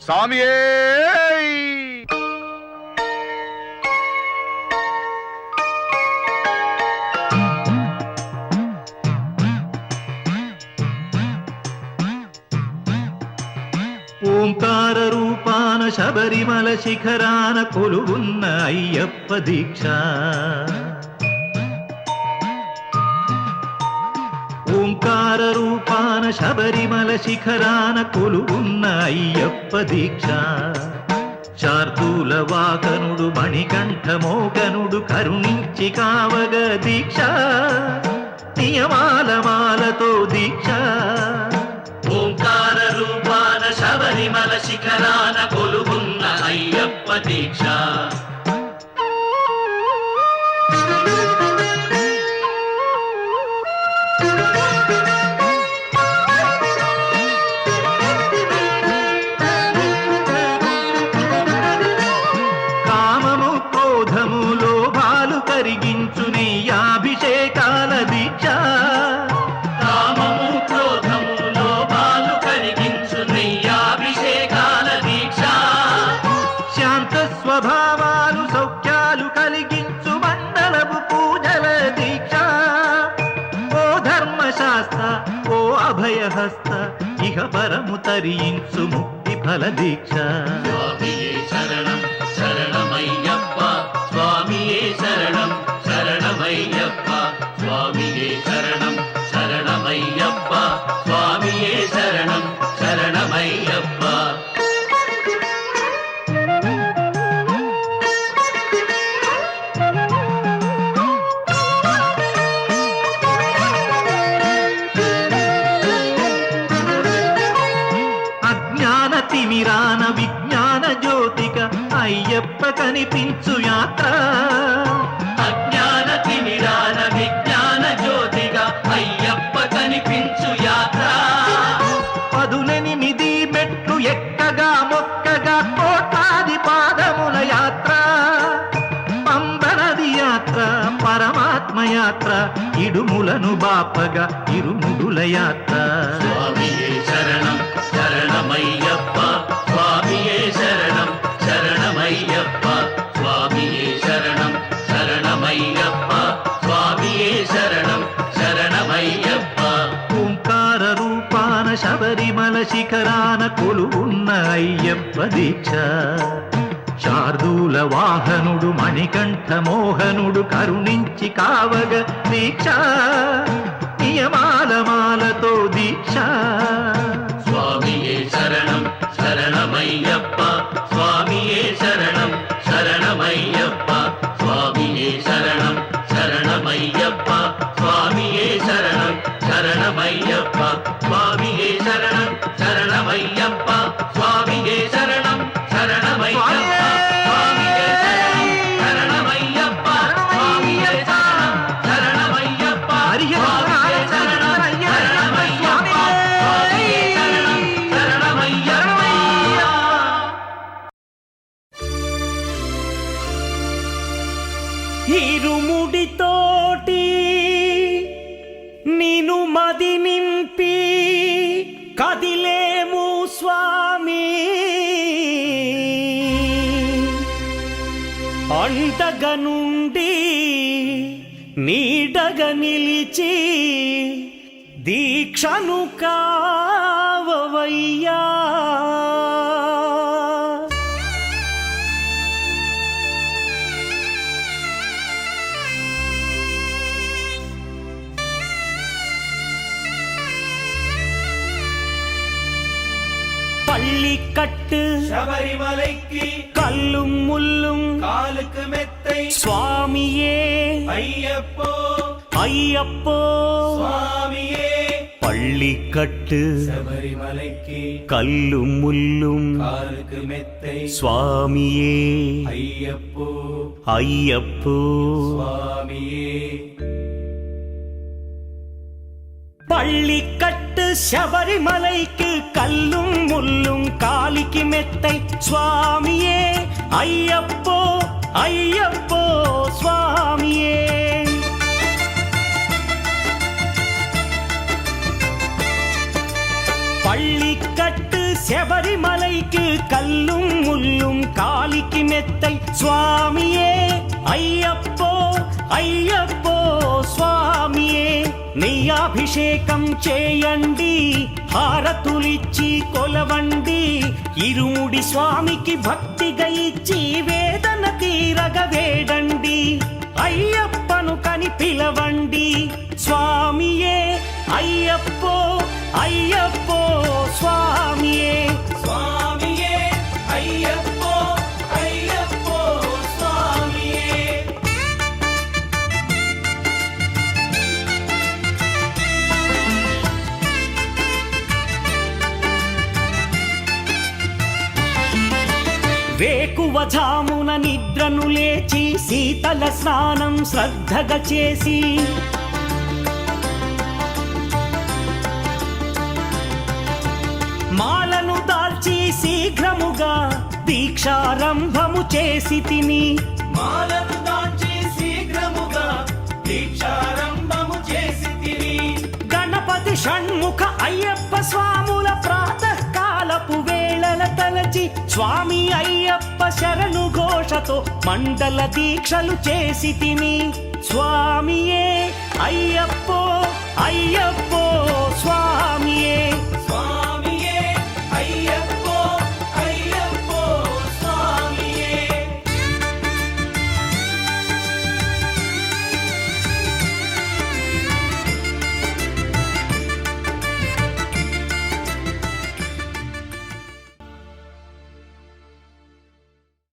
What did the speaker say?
స్వామియే. ఓంకార రూపాన శబరిమల శిఖరాన కొలువున్న అయ్యప్ప దీక్ష. ఓంకార రూపాన శబరిమల శిఖరాన కొలువున్న అయ్యప్ప దీక్ష. శార్దూల వాకనుడు మణికంఠ మోకనుడు కరుణించి కావగ దీక్ష. నియమాల మాలతో దీక్ష. ఓంకార రూపాన శబరిమల శిఖరాన కొలువున్న అయ్యప్ప దీక్ష. కామము క్రోధము లోభాలు కరిగించు నీ అభిషేకాల దీక్ష. కామము క్రోధము లోభాలు కరిగించు నీ అభిషేకాల దీక్ష. శాంత స్వభావాలు సౌఖ్యాలు కలిగించు మండలపు పూజల దీక్ష. ఓ ధర్మశాస్త్ర ఓ అభయహస్త ఇహ పరము తరించు ముక్తి ఫల దీక్ష. స్వామియే శరణం శరణమయ్యప్ప స్వామియే శరణం శరణమయ్యప్ప స్వామియే శరణం శరణమయ్యప్ప స్వామియే శరణం శరణమయ్యప్ప. అజ్ఞాన తిమిరాన విజ్ఞాన జ్యోతిక అయ్యప్ప కనిపించు యాత్ర. అజ్ఞాన తిమిరాన విజ్ఞాన జ్యోతిక అయ్యప్ప కనిపించు యాత్ర. 18 మెట్లు ఎక్కగా మొక్కగా కోట్లాది పాదముల యాత్ర. పంబనది యాత్ర పరమాత్మ యాత్ర ఇడుములను బాపగా ఇరుముడుల యాత్ర. స్వామియే శరణం శరణమయ్యప్ప స్వామియే శరణం శరణమయ్యప్ప స్వామియే శరణం శరణమయ్యప్ప స్వామియే శరణం శరణమయ్యప్ప. ఓంకార రూపాన శబరిమల శిఖరాన కొలువున్న అయ్యప్ప దీక్ష. శార్దూల వాహనుడు మణికంఠ మోహనుడు కరుణించి కావగ దీక్ష. నియమాల మాలతో దీక్ష. స్వామియే శరణం శరణమయ్యప్ప స్వామియే శరణం శరణమయ్యప్ప స్వామియే శరణం శరణమయ్యప్ప స్వామియే శరణం శరణమయ్యప్ప స్వామియే శరణం శరణమయ్యప్ప స్వామియే శరణం శరణమయ్యప్ప స్వామియే శరణం శరణమయ్యప్ప స్వామియే శరణం శరణమయ్యప్ప స్వామియే శరణం శరణమయ్యప్ప స్వామియే శరణం శరణమయ్యప్ప. ఇరుముడితోటి నిను మది నింపి కదిలేము స్వామి. అండగ నుండి నీడగ నిలిచి దీక్షను కావవయ్యా. பள்ளிக்கட்டு சபரிமலைக்கு கல்லும் முள்ளும் காலுக்கு மெத்தை சுவாமியே ஐயப்போ ஐயப்போ சுவாமியே. பள்ளிக்கட்டு சபரிமலைக்கு கல்லும் முள்ளும் காலுக்கு மெத்தை சுவாமியே ஐயப்போ ஐயப்போ சுவாமியே. பள்ளிக்கட்டு శబరిమలైకి కల్லும் ముల్லும் కాలికి మెత్తై స్వామియే అయ్యప్పో అయ్యప్పో స్వామియే. பள்ளிக்கட்டு శబరిమలైకి கல்லும் முள்ளும் காலிக்கு மெத்தை சுவாமியே అయ్యప్పో అయ్యప్పో స్వామియే నెయ్యాభిషేకం చేయండి హారతులిచ్చి కొలవండి ఇరుముడి స్వామికి భక్తిగా ఇచ్చి వేదన తీరగ వేడండి అయ్యప్పను కని పిలవండి స్వామియే అయ్యప్పో అయ్యప్పో స్వామియే స్వామియే అయ్యప్పో అయ్యప్పో స్వామియే వేకువజామున నిద్రను లేచి శీతల స్నానం శ్రద్ధగా చేసి మాలను దాల్చి శీఘ్రముగా దీక్షారంభము చేసి తిని మాలను దాల్చి శీఘ్రముగా దీక్షారంభము చేసి తిని గణపతి షణ్ముఖ అయ్యప్ప స్వాముల ప్రాతకాలపు వేళల తలచి స్వామి అయ్యప్ప శరణు ఘోషతో మండల దీక్షలు చేసి తిని స్వామియే అయ్యప్పో అయ్యప్పో